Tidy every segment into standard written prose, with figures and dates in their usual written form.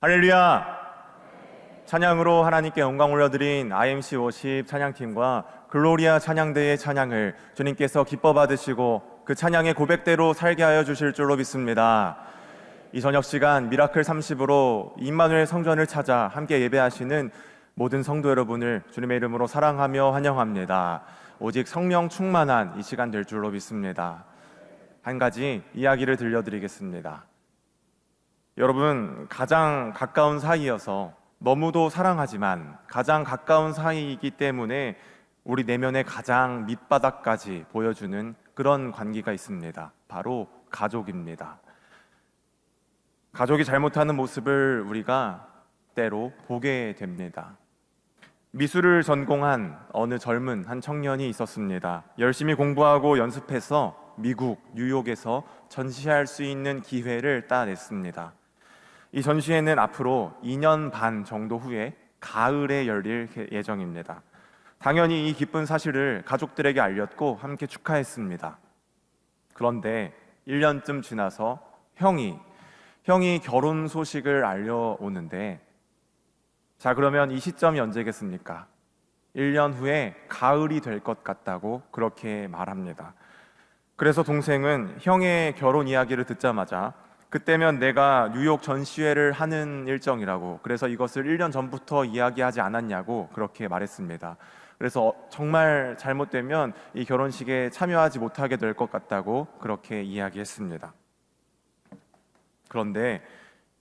할렐루야! 찬양으로 하나님께 영광 올려드린 IMC 워십 찬양팀과 글로리아 찬양대의 찬양을 주님께서 기뻐 받으시고 그 찬양의 고백대로 살게 하여 주실 줄로 믿습니다. 이 저녁 시간 미라클 30으로 임마누엘 성전을 찾아 함께 예배하시는 모든 성도 여러분을 주님의 이름으로 사랑하며 환영합니다. 오직 성령 충만한 이 시간 될 줄로 믿습니다. 한 가지 이야기를 들려드리겠습니다. 여러분, 가장 가까운 사이여서 너무도 사랑하지만 가장 가까운 사이이기 때문에 우리 내면의 가장 밑바닥까지 보여주는 그런 관계가 있습니다. 바로 가족입니다. 가족이 잘못하는 모습을 우리가 때로 보게 됩니다. 미술을 전공한 어느 젊은 한 청년이 있었습니다. 열심히 공부하고 연습해서 미국, 뉴욕에서 전시할 수 있는 기회를 따냈습니다. 이 전시회는 앞으로 2년 반 정도 후에 가을에 열릴 예정입니다. 당연히 이 기쁜 사실을 가족들에게 알렸고 함께 축하했습니다. 그런데 1년쯤 지나서 형이 결혼 소식을 알려오는데, 자, 그러면 이 시점이 언제겠습니까? 1년 후에 가을이 될 것 같다고 그렇게 말합니다. 그래서 동생은 형의 결혼 이야기를 듣자마자 그때면 내가 뉴욕 전시회를 하는 일정이라고, 그래서 이것을 1년 전부터 이야기하지 않았냐고 그렇게 말했습니다. 그래서 정말 잘못되면 이 결혼식에 참여하지 못하게 될 것 같다고 그렇게 이야기했습니다. 그런데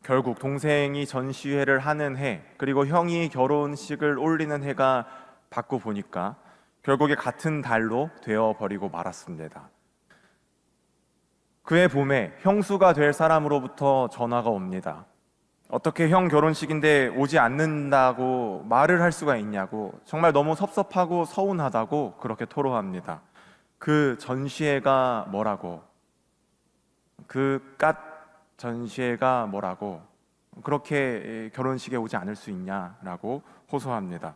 결국 동생이 전시회를 하는 해, 그리고 형이 결혼식을 올리는 해가 받고 보니까 결국에 같은 달로 되어버리고 말았습니다. 그해 봄에 형수가 될 사람으로부터 전화가 옵니다. 어떻게 형 결혼식인데 오지 않는다고 말을 할 수가 있냐고, 정말 너무 섭섭하고 서운하다고 그렇게 토로합니다. 그 전시회가 뭐라고, 그 깟 전시회가 뭐라고 그렇게 결혼식에 오지 않을 수 있냐라고 호소합니다.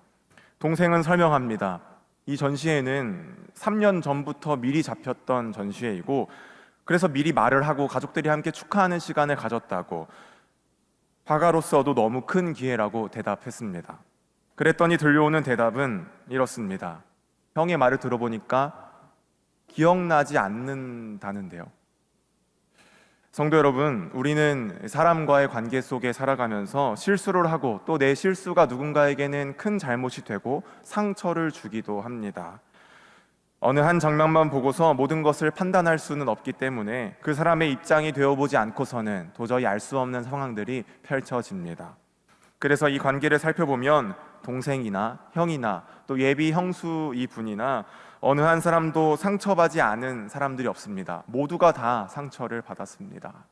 동생은 설명합니다. 이 전시회는 3년 전부터 미리 잡혔던 전시회이고, 그래서 미리 말을 하고 가족들이 함께 축하하는 시간을 가졌다고, 화가로서도 너무 큰 기회라고 대답했습니다. 그랬더니 들려오는 대답은 이렇습니다. 형의 말을 들어보니까 기억나지 않는다는데요. 성도 여러분, 우리는 사람과의 관계 속에 살아가면서 실수를 하고 또 내 실수가 누군가에게는 큰 잘못이 되고 상처를 주기도 합니다. 어느 한 장면만 보고서 모든 것을 판단할 수는 없기 때문에 그 사람의 입장이 되어보지 않고서는 도저히 알 수 없는 상황들이 펼쳐집니다. 그래서 이 관계를 살펴보면 동생이나 형이나 또 예비 형수 이 분이나 어느 한 사람도 상처받지 않은 사람들이 없습니다. 모두가 다 상처를 받았습니다.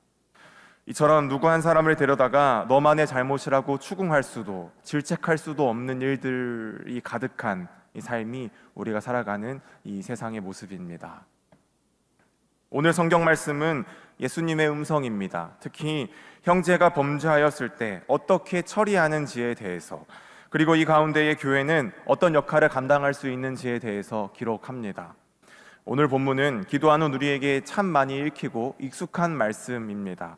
이처럼 누구 한 사람을 데려다가 너만의 잘못이라고 추궁할 수도 질책할 수도 없는 일들이 가득한 이 삶이 우리가 살아가는 이 세상의 모습입니다. 오늘 성경 말씀은 예수님의 음성입니다. 특히 형제가 범죄하였을 때 어떻게 처리하는지에 대해서, 그리고 이 가운데의 교회는 어떤 역할을 감당할 수 있는지에 대해서 기록합니다. 오늘 본문은 기도하는 우리에게 참 많이 읽히고 익숙한 말씀입니다.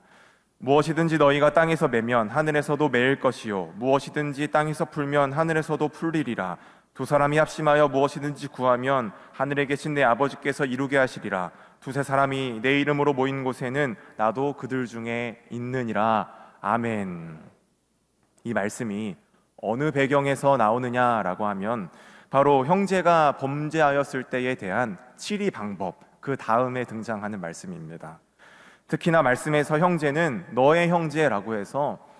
무엇이든지 너희가 땅에서 매면 하늘에서도 매일 것이요, 무엇이든지 땅에서 풀면 하늘에서도 풀리리라. 두 사람이 합심하여 무엇이든지 구하면 하늘에 계신 내 아버지께서 이루게 하시리라. 두세 사람이 내 이름으로 모인 곳에는 나도 그들 중에 있느니라. 아멘. 이 말씀이 어느 배경에서 나오느냐라고 하면 바로 형제가 범죄하였을 때에 대한 치리 방법, 그 다음에 등장하는 말씀입니다. 특히나 말씀에서 형제는 너의 형제라고 해서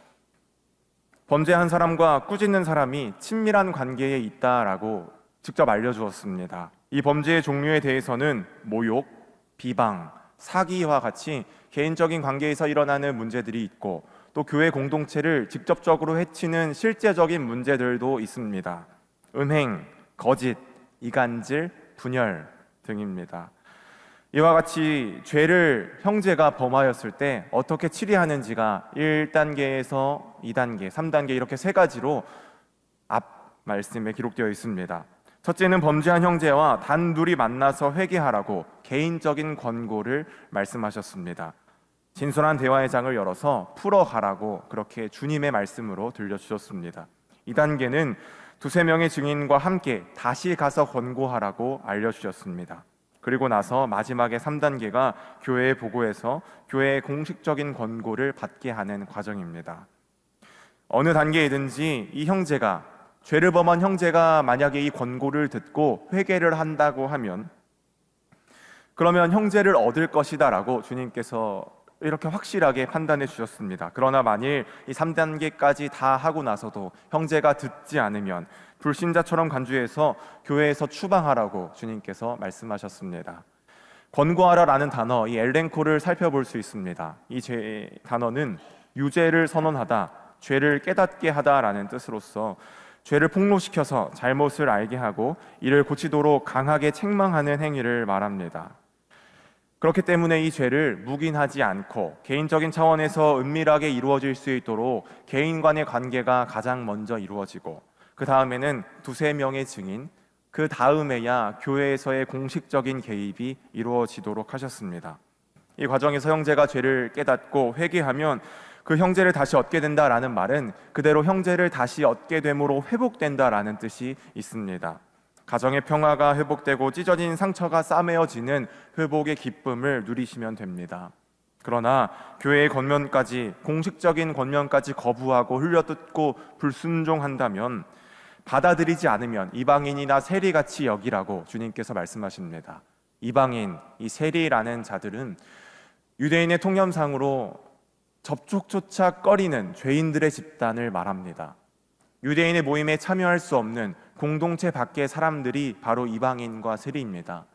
범죄한 사람과 꾸짖는 사람이 친밀한 관계에 있다라고 직접 알려주었습니다. 이 범죄의 종류에 대해서는 모욕, 비방, 사기와 같이 개인적인 관계에서 일어나는 문제들이 있고, 또 교회 공동체를 직접적으로 해치는 실제적인 문제들도 있습니다. 음행, 거짓, 이간질, 분열 등입니다. 이와 같이 죄를 형제가 범하였을 때 어떻게 치리하는지가 1단계에서 2단계, 3단계 이렇게 세 가지로 앞 말씀에 기록되어 있습니다. 첫째는 범죄한 형제와 단둘이 만나서 회개하라고 개인적인 권고를 말씀하셨습니다. 진솔한 대화의 장을 열어서 풀어가라고 그렇게 주님의 말씀으로 들려주셨습니다. 2단계는 두세 명의 증인과 함께 다시 가서 권고하라고 알려주셨습니다. 그리고 나서 마지막에 3단계가 교회에 보고해서 교회의 공식적인 권고를 받게 하는 과정입니다. 어느 단계이든지 이 형제가, 죄를 범한 형제가 만약에 이 권고를 듣고 회개를 한다고 하면 그러면 형제를 얻을 것이다 라고 주님께서 이렇게 확실하게 판단해 주셨습니다. 그러나 만일 이 3단계까지 다 하고 나서도 형제가 듣지 않으면 불신자처럼 간주해서 교회에서 추방하라고 주님께서 말씀하셨습니다. 권고하라라는 단어, 이 엘렌코를 살펴볼 수 있습니다. 이 단어는 유죄를 선언하다, 죄를 깨닫게 하다라는 뜻으로서 죄를 폭로시켜서 잘못을 알게 하고 이를 고치도록 강하게 책망하는 행위를 말합니다. 그렇기 때문에 이 죄를 묵인하지 않고 개인적인 차원에서 은밀하게 이루어질 수 있도록 개인 간의 관계가 가장 먼저 이루어지고 그 다음에는 두세 명의 증인, 그 다음에야 교회에서의 공식적인 개입이 이루어지도록 하셨습니다. 이 과정에서 형제가 죄를 깨닫고 회개하면 그 형제를 다시 얻게 된다라는 말은 그대로 형제를 다시 얻게 됨으로 회복된다라는 뜻이 있습니다. 가정의 평화가 회복되고 찢어진 상처가 싸매어지는 회복의 기쁨을 누리시면 됩니다. 그러나 교회의 권면까지, 공식적인 권면까지 거부하고 흘려듣고 불순종한다면, 받아들이지 않으면 이방인이나 세리같이 여기라고 주님께서 말씀하십니다. 이방인, 이 세리라는 자들은 유대인의 통념상으로 접촉조차 꺼리는 죄인들의 집단을 말합니다. 유대인의 모임에 참여할 수 없는 공동체 밖의 사람들이 바로 이방인과 세리입니다.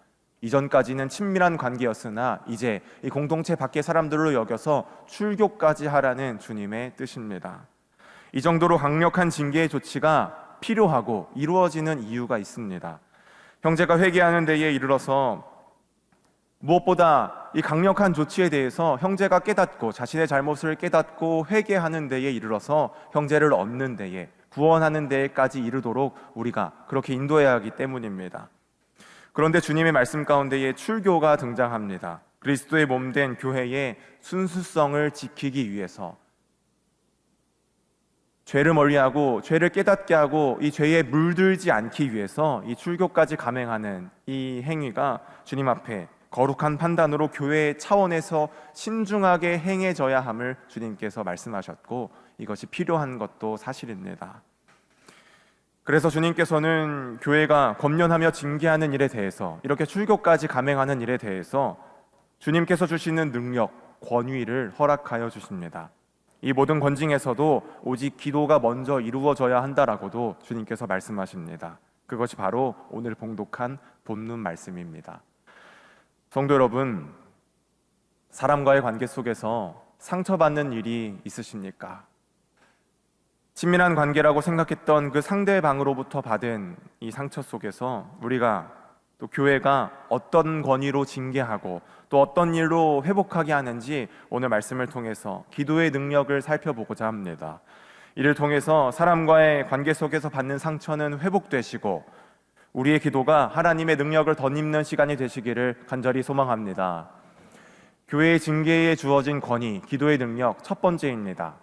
이전까지는 친밀한 관계였으나 이제 이 공동체 밖의 사람들로 여겨서 출교까지 하라는 주님의 뜻입니다. 이 정도로 강력한 징계의 조치가 필요하고 이루어지는 이유가 있습니다. 형제가 회개하는 데에 이르러서 무엇보다 이 강력한 조치에 대해서 형제가 깨닫고 자신의 잘못을 깨닫고 회개하는 데에 이르러서 형제를 얻는 데에, 구원하는 데까지 이르도록 우리가 그렇게 인도해야 하기 때문입니다. 그런데 주님의 말씀 가운데에 출교가 등장합니다. 그리스도의 몸된 교회의 순수성을 지키기 위해서 죄를 멀리하고 죄를 깨닫게 하고 이 죄에 물들지 않기 위해서 이 출교까지 감행하는 이 행위가 주님 앞에 거룩한 판단으로 교회의 차원에서 신중하게 행해져야 함을 주님께서 말씀하셨고 이것이 필요한 것도 사실입니다. 그래서 주님께서는 교회가 권면하며 징계하는 일에 대해서, 이렇게 출교까지 감행하는 일에 대해서 주님께서 주시는 능력, 권위를 허락하여 주십니다. 이 모든 권징에서도 오직 기도가 먼저 이루어져야 한다라고도 주님께서 말씀하십니다. 그것이 바로 오늘 봉독한 본문 말씀입니다. 성도 여러분, 사람과의 관계 속에서 상처받는 일이 있으십니까? 친밀한 관계라고 생각했던 그 상대방으로부터 받은 이 상처 속에서 우리가 또 교회가 어떤 권위로 징계하고 또 어떤 일로 회복하게 하는지 오늘 말씀을 통해서 기도의 능력을 살펴보고자 합니다. 이를 통해서 사람과의 관계 속에서 받는 상처는 회복되시고 우리의 기도가 하나님의 능력을 덧입는 시간이 되시기를 간절히 소망합니다. 교회의 징계에 주어진 권위, 기도의 능력 첫 번째입니다.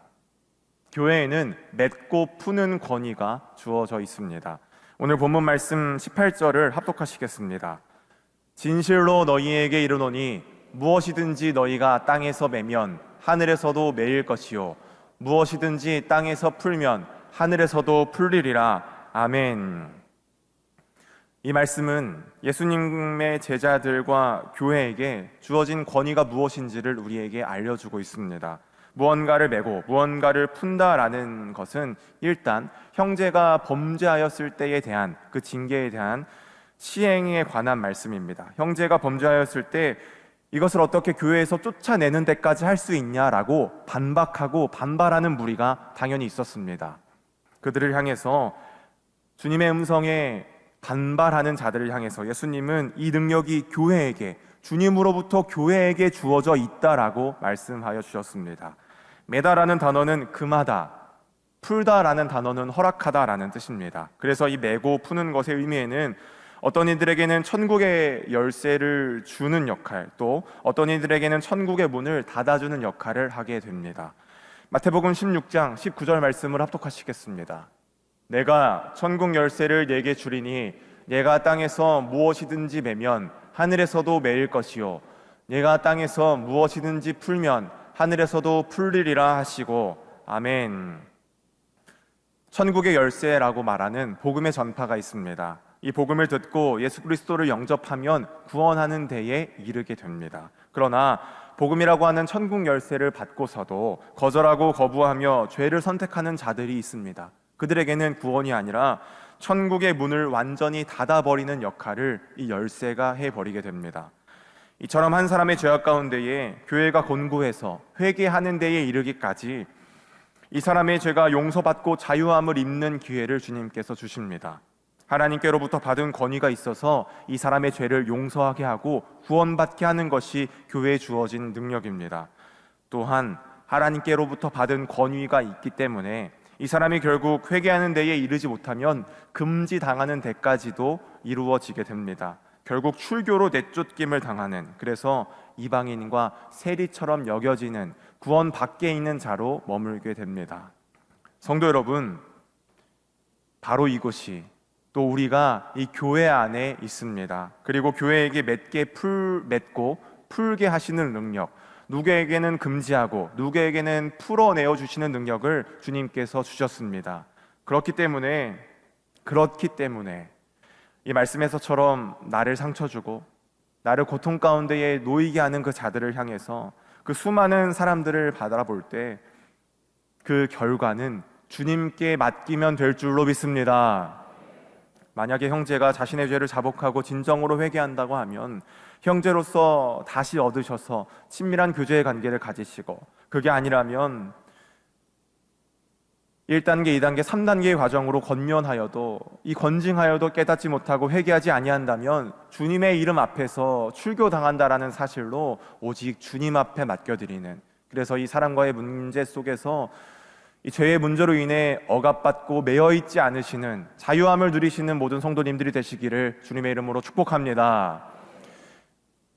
교회에는 맺고 푸는 권위가 주어져 있습니다. 오늘 본문 말씀 18절을 합독하시겠습니다. 진실로 너희에게 이르노니 무엇이든지 너희가 땅에서 매면 하늘에서도 매일 것이요 무엇이든지 땅에서 풀면 하늘에서도 풀리리라. 아멘. 이 말씀은 예수님의 제자들과 교회에게 주어진 권위가 무엇인지를 우리에게 알려주고 있습니다. 무언가를 메고 무언가를 푼다라는 것은 일단 형제가 범죄하였을 때에 대한 그 징계에 대한 시행에 관한 말씀입니다. 형제가 범죄하였을 때 이것을 어떻게 교회에서 쫓아내는 데까지 할 수 있냐라고 반박하고 반발하는 무리가 당연히 있었습니다. 그들을 향해서 주님의 음성에 반발하는 자들을 향해서 예수님은 이 능력이 교회에게, 주님으로부터 교회에게 주어져 있다라고 말씀하여 주셨습니다. 매다라는 단어는 금하다, 풀다라는 단어는 허락하다라는 뜻입니다. 그래서 이 매고 푸는 것의 의미에는 어떤 이들에게는 천국의 열쇠를 주는 역할, 또 어떤 이들에게는 천국의 문을 닫아주는 역할을 하게 됩니다. 마태복음 16장 19절 말씀을 합독하시겠습니다. 내가 천국 열쇠를 네게 주리니 네가 땅에서 무엇이든지 매면 하늘에서도 매일 것이요 네가 땅에서 무엇이든지 풀면 하늘에서도 풀리리라 하시고. 아멘. 천국의 열쇠라고 말하는 복음의 전파가 있습니다. 이 복음을 듣고 예수 그리스도를 영접하면 구원하는 데에 이르게 됩니다. 그러나 복음이라고 하는 천국 열쇠를 받고서도 거절하고 거부하며 죄를 선택하는 자들이 있습니다. 그들에게는 구원이 아니라 천국의 문을 완전히 닫아버리는 역할을 이 열쇠가 해버리게 됩니다. 이처럼 한 사람의 죄악 가운데에 교회가 곤고해서 회개하는 데에 이르기까지 이 사람의 죄가 용서받고 자유함을 입는 기회를 주님께서 주십니다. 하나님께로부터 받은 권위가 있어서 이 사람의 죄를 용서하게 하고 구원받게 하는 것이 교회에 주어진 능력입니다. 또한 하나님께로부터 받은 권위가 있기 때문에 이 사람이 결국 회개하는 데에 이르지 못하면 금지당하는 데까지도 이루어지게 됩니다. 결국 출교로 내쫓김을 당하는, 그래서 이방인과 세리처럼 여겨지는 구원 밖에 있는 자로 머물게 됩니다. 성도 여러분, 바로 이곳이 또 우리가 이 교회 안에 있습니다. 그리고 교회에게 맺고 풀게 하시는 능력, 누구에게는 금지하고 누구에게는 풀어내어 주시는 능력을 주님께서 주셨습니다. 그렇기 때문에 이 말씀에서처럼 나를 상처 주고 나를 고통 가운데에 놓이게 하는 그 자들을 향해서 그 수많은 사람들을 바라볼 때 그 결과는 주님께 맡기면 될 줄로 믿습니다. 만약에 형제가 자신의 죄를 자복하고 진정으로 회개한다고 하면 형제로서 다시 얻으셔서 친밀한 교제의 관계를 가지시고, 그게 아니라면 1단계, 2단계, 3단계의 과정으로 건징하여도 깨닫지 못하고 회개하지 아니한다면 주님의 이름 앞에서 출교당한다라는 사실로 오직 주님 앞에 맡겨드리는, 그래서 이 사람과의 문제 속에서 이 죄의 문제로 인해 억압받고 매여있지 않으시는 자유함을 누리시는 모든 성도님들이 되시기를 주님의 이름으로 축복합니다.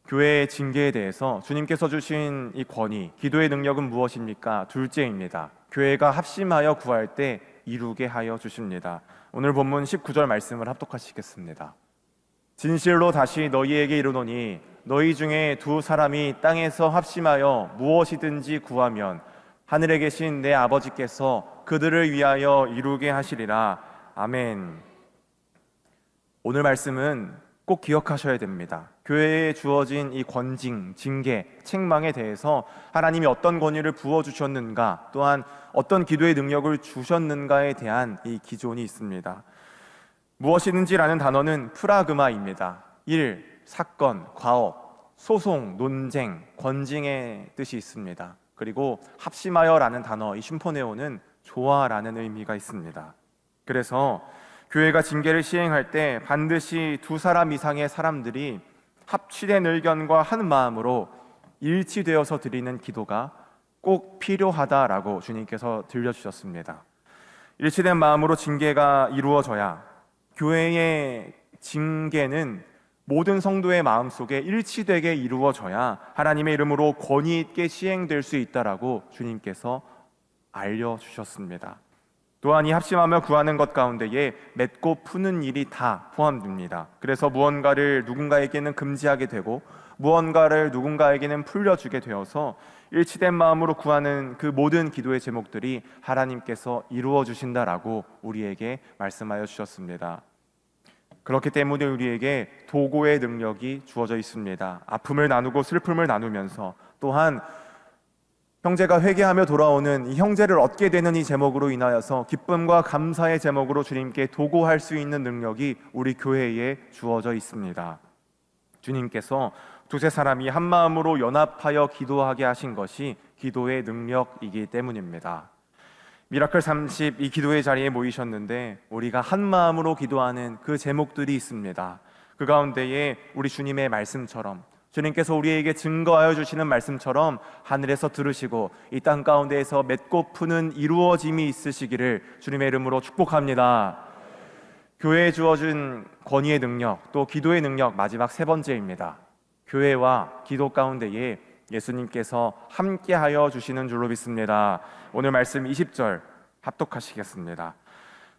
교회의 징계에 대해서 주님께서 주신 이 권위, 기도의 능력은 무엇입니까? 둘째입니다. 교회가 합심하여 구할 때 이루게 하여 주십니다. 오늘 본문 19절 말씀을 합독하시겠습니다. 진실로 다시 너희에게 이르노니 너희 중에 두 사람이 땅에서 합심하여 무엇이든지 구하면 하늘에 계신 내 아버지께서 그들을 위하여 이루게 하시리라. 아멘. 오늘 말씀은 꼭 기억하셔야 됩니다. 교회에 주어진 이 권징, 징계, 책망에 대해서 하나님이 어떤 권위를 부어주셨는가, 또한 어떤 기도의 능력을 주셨는가에 대한 이 기존이 있습니다. 무엇이든지라는 단어는 프라그마입니다. 일, 사건, 과업, 소송, 논쟁, 권징의 뜻이 있습니다. 그리고 합심하여라는 단어, 이 슌포네오는 좋아라는 의미가 있습니다. 그래서 교회가 징계를 시행할 때 반드시 두 사람 이상의 사람들이 합치된 의견과 한 마음으로 일치되어서 드리는 기도가 꼭 필요하다라고 주님께서 들려주셨습니다. 일치된 마음으로 징계가 이루어져야, 교회의 징계는 모든 성도의 마음속에 일치되게 이루어져야 하나님의 이름으로 권위 있게 시행될 수 있다라고 주님께서 알려주셨습니다. 또한 이 합심하며 구하는 것 가운데에 맺고 푸는 일이 다 포함됩니다. 그래서 무언가를 누군가에게는 금지하게 되고 무언가를 누군가에게는 풀려주게 되어서 일치된 마음으로 구하는 그 모든 기도의 제목들이 하나님께서 이루어 주신다라고 우리에게 말씀하여 주셨습니다. 그렇기 때문에 우리에게 도고의 능력이 주어져 있습니다. 아픔을 나누고 슬픔을 나누면서, 또한 형제가 회개하며 돌아오는 이 형제를 얻게 되는 이 제목으로 인하여서 기쁨과 감사의 제목으로 주님께 도고할 수 있는 능력이 우리 교회에 주어져 있습니다. 주님께서 두세 사람이 한 마음으로 연합하여 기도하게 하신 것이 기도의 능력이기 때문입니다. 미라클 30 이 기도의 자리에 모이셨는데 우리가 한 마음으로 기도하는 그 제목들이 있습니다. 그 가운데에 우리 주님의 말씀처럼, 주님께서 우리에게 증거하여 주시는 말씀처럼 하늘에서 들으시고 이 땅 가운데에서 맺고 푸는 이루어짐이 있으시기를 주님의 이름으로 축복합니다. 교회에 주어진 권위의 능력, 또 기도의 능력, 마지막 세 번째입니다. 교회와 기도 가운데에 예수님께서 함께하여 주시는 줄로 믿습니다. 오늘 말씀 20절 합독하시겠습니다.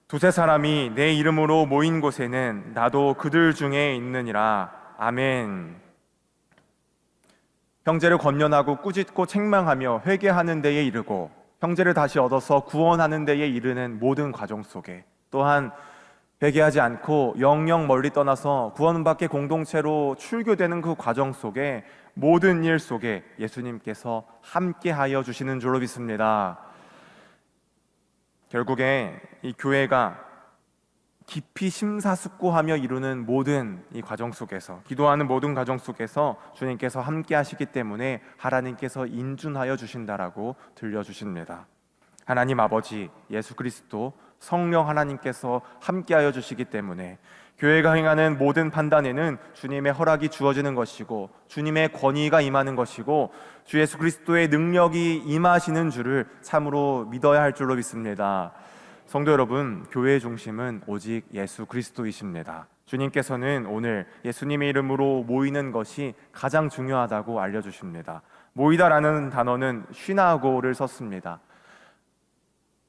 두세 사람이 내 이름으로 모인 곳에는 나도 그들 중에 있느니라. 아멘. 형제를 권면하고 꾸짖고 책망하며 회개하는 데에 이르고 형제를 다시 얻어서 구원하는 데에 이르는 모든 과정 속에, 또한 회개하지 않고 영영 멀리 떠나서 구원받게 공동체로 출교되는 그 과정 속에, 모든 일 속에 예수님께서 함께하여 주시는 줄로 믿습니다. 결국에 이 교회가 깊이 심사숙고하며 이루는 모든 이 과정 속에서, 기도하는 모든 과정 속에서 주님께서 함께 하시기 때문에 하나님께서 인준하여 주신다라고 들려주십니다. 하나님 아버지, 예수 그리스도, 성령 하나님께서 함께하여 주시기 때문에 교회가 행하는 모든 판단에는 주님의 허락이 주어지는 것이고 주님의 권위가 임하는 것이고 주 예수 그리스도의 능력이 임하시는 줄을 참으로 믿어야 할 줄로 믿습니다. 성도 여러분, 교회의 중심은 오직 예수 그리스도이십니다. 주님께서는 오늘 예수님의 이름으로 모이는 것이 가장 중요하다고 알려주십니다. 모이다라는 단어는 쉬나고를 썼습니다.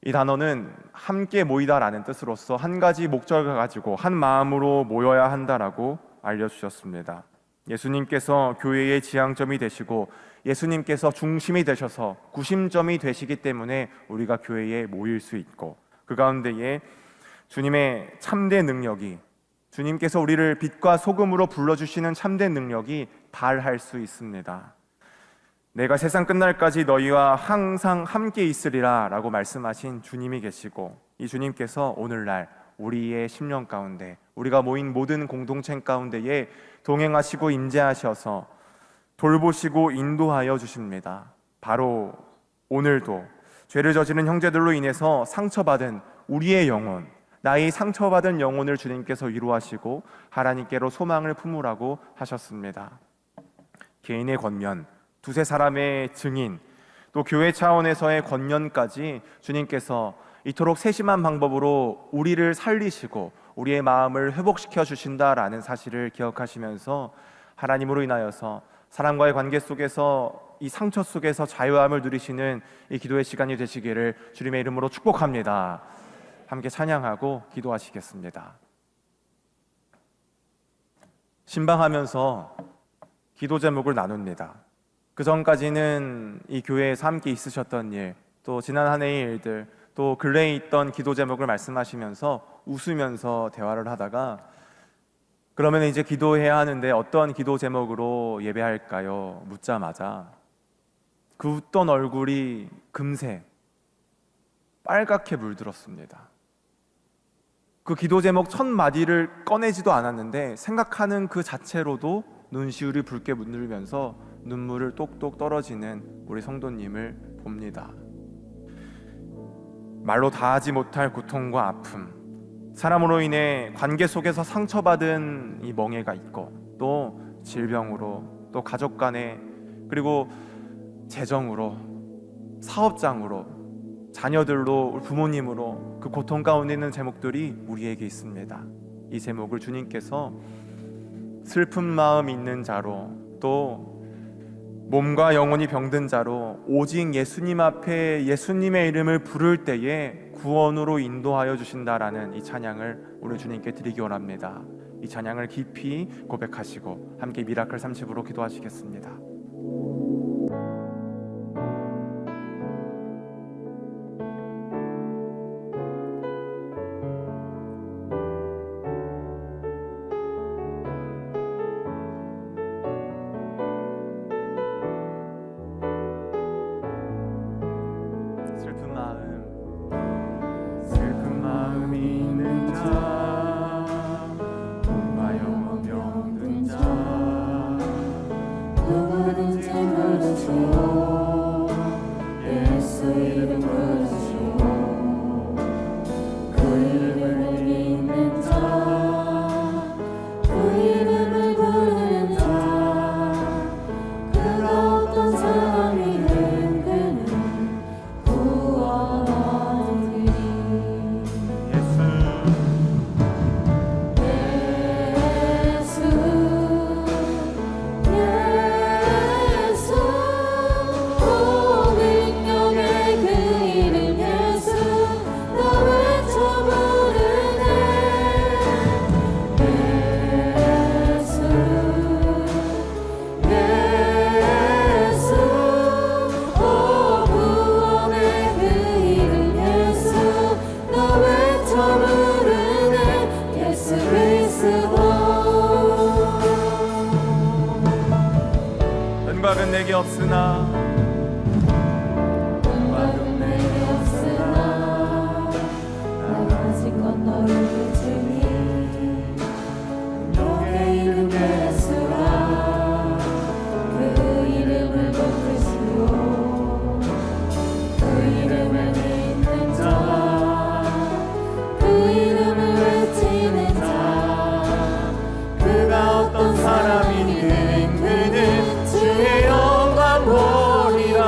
이 단어는 함께 모이다라는 뜻으로서 한 가지 목적을 가지고 한 마음으로 모여야 한다라고 알려주셨습니다. 예수님께서 교회의 지향점이 되시고 예수님께서 중심이 되셔서 구심점이 되시기 때문에 우리가 교회에 모일 수 있고, 그 가운데에 주님의 참된 능력이, 주님께서 우리를 빛과 소금으로 불러주시는 참된 능력이 발할 수 있습니다. 내가 세상 끝날까지 너희와 항상 함께 있으리라 라고 말씀하신 주님이 계시고, 이 주님께서 오늘날 우리의 심령 가운데, 우리가 모인 모든 공동체 가운데에 동행하시고 임재하셔서 돌보시고 인도하여 주십니다. 바로 오늘도 죄를 저지른 형제들로 인해서 상처받은 우리의 영혼, 나의 상처받은 영혼을 주님께서 위로하시고 하나님께로 소망을 품으라고 하셨습니다. 개인의 권면, 두세 사람의 증인, 또 교회 차원에서의 권면까지 주님께서 이토록 세심한 방법으로 우리를 살리시고 우리의 마음을 회복시켜 주신다라는 사실을 기억하시면서 하나님으로 인하여서 사람과의 관계 속에서 이 상처 속에서 자유함을 누리시는 이 기도의 시간이 되시기를 주님의 이름으로 축복합니다. 함께 찬양하고 기도하시겠습니다. 신방하면서 기도 제목을 나눕니다. 그 전까지는 이 교회에서 함께 있으셨던 일, 또 지난 한 해의 일들, 또 근래에 있던 기도 제목을 말씀하시면서 웃으면서 대화를 하다가, 그러면 이제 기도해야 하는데 어떤 기도 제목으로 예배할까요? 묻자마자 그 웃던 얼굴이 금세 빨갛게 물들었습니다. 그 기도 제목 첫 마디를 꺼내지도 않았는데 생각하는 그 자체로도 눈시울이 붉게 물들면서 눈물을 똑똑 떨어지는 우리 성도님을 봅니다. 말로 다하지 못할 고통과 아픔, 사람으로 인해 관계 속에서 상처받은 이 멍해가 있고, 또 질병으로, 또 가족 간에, 그리고 재정으로, 사업장으로, 자녀들로, 부모님으로 그 고통 가운데 있는 제목들이 우리에게 있습니다. 이 제목을 주님께서 슬픈 마음 있는 자로, 또 몸과 영혼이 병든 자로 오직 예수님 앞에 예수님의 이름을 부를 때에 구원으로 인도하여 주신다라는 이 찬양을 오늘 주님께 드리기 원합니다. 이 찬양을 깊이 고백하시고 함께 미라클 30으로 기도하시겠습니다. 슬픈 마음이 있는 자, 몸과 영혼 병든 자, 누구든지 부르시오. 예수 이름 부르시오. 그 이름을 믿는 자, 그 이름을 부르는 자, 그가 어떤 사람이든 그는 구원하리니. 예수 내게 없으나 음악은 내게 없으나 나 가지껏 너를 주니 너의 이름 예수라 그 이름을 붙드시오 그 이름을 믿는 자그 이름을 외치는 자 그가 어떤 사람이든 그는 주의 영광 보리라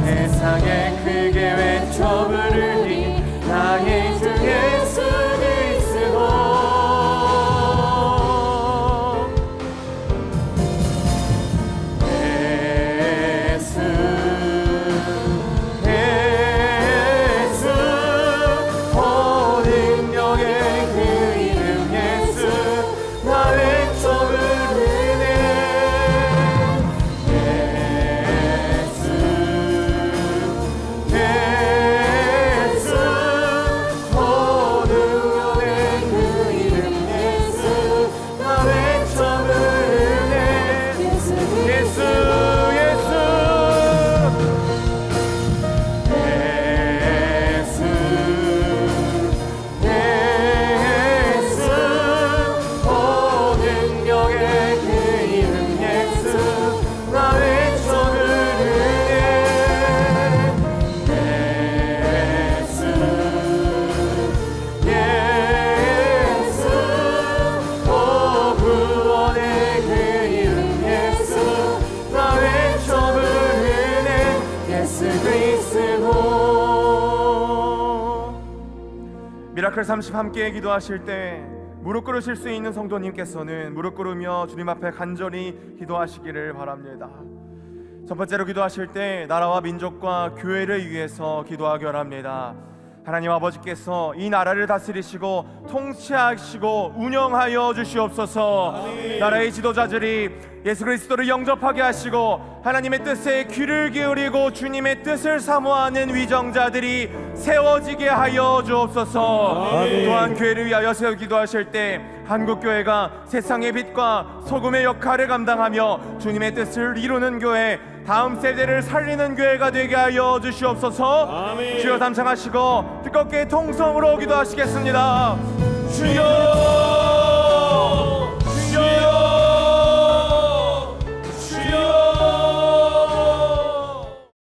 세상에 크게 외쳐 부르니 나의 주 예수 그리스도 예수 예수 온 능력의 그 이름 예수 나 외쳐 부르네 미라클 30 함께 기도하실 때 무릎 꿇으실 수 있는 성도님께서는 무릎 꿇으며 주님 앞에 간절히 기도하시기를 바랍니다. 첫 번째로 기도하실 때 나라와 민족과 교회를 위해서 기도하기 원합니다. 하나님 아버지께서 이 나라를 다스리시고 통치하시고 운영하여 주시옵소서. 아멘. 나라의 지도자들이 예수 그리스도를 영접하게 하시고 하나님의 뜻에 귀를 기울이고 주님의 뜻을 사모하는 위정자들이 세워지게 하여 주옵소서. 아멘. 또한 교회를 위하여 세워 기도하실 때 한국교회가 세상의 빛과 소금의 역할을 감당하며 주님의 뜻을 이루는 교회, 다음 세대를 살리는 교회가 되게 하여 주시옵소서. 아멘. 주여 담창하시고 두껍게 통성으로 기도하시겠습니다. 주여